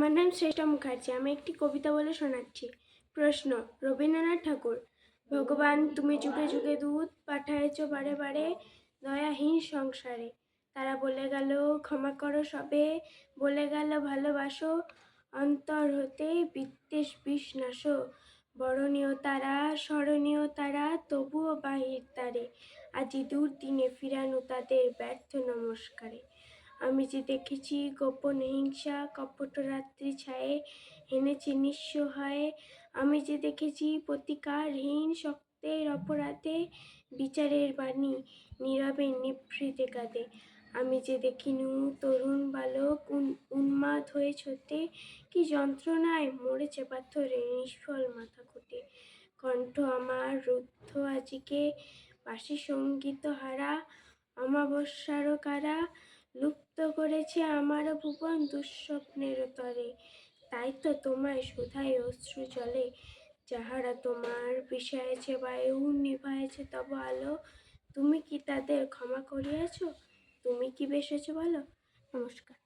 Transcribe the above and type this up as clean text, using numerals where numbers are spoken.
আমার নাম শ্রেষ্ঠা মুখার্জি। আমি একটি কবিতা বলে শোনাচ্ছি। প্রশ্ন: রবীন্দ্রনাথ ঠাকুর। ভগবান তুমি যুগে যুগে দূত পাঠায়েছ বারে বারে দয়াহীন সংসারে। তারা বলে গেল ক্ষমা করো সবে, বলে গেল ভালোবাসো, অন্তর হতে বিদ্বেষ বিষ নাশো। বরণীয় তারা স্মরণীয় তারা, তবুও বাহির তারে আজি দুর্দিনে ফিরানো তাদের ব্যর্থ নমস্কারে। আমি যে দেখেছি গোপন হিংসা কপট রাত্রি ছায়ে এনেছে নিঃস্ব হয়ে। আমি যে দেখেছি প্রতিকারহীন শক্তের অপরাধে বিচারের বাণী নীরবে নিভৃতে কাঁদে। আমি যে দেখিনু তরুণ বালক উন্মাদ হয়ে ছোটে, কি যন্ত্রণায় মরেছে পাথরে নিষ্ফল মাথা খুঁটে। কণ্ঠ আমার রুদ্ধ আজিকে বাঁশি সঙ্গীত হারা, অমাবস্যারও কারা লুপ্ত করেছে আমার ভুবন দুঃস্বপ্নের তরে। তাই তো তোমায় শুধাই অশ্রু জলে, যাহারা তোমার বিষায়েছে বায়ু নিভায়েছে তব আলো। তুমি কি তাদের ক্ষমা করিয়াছ? তুমি কি বেসেছ ভালো? নমস্কার।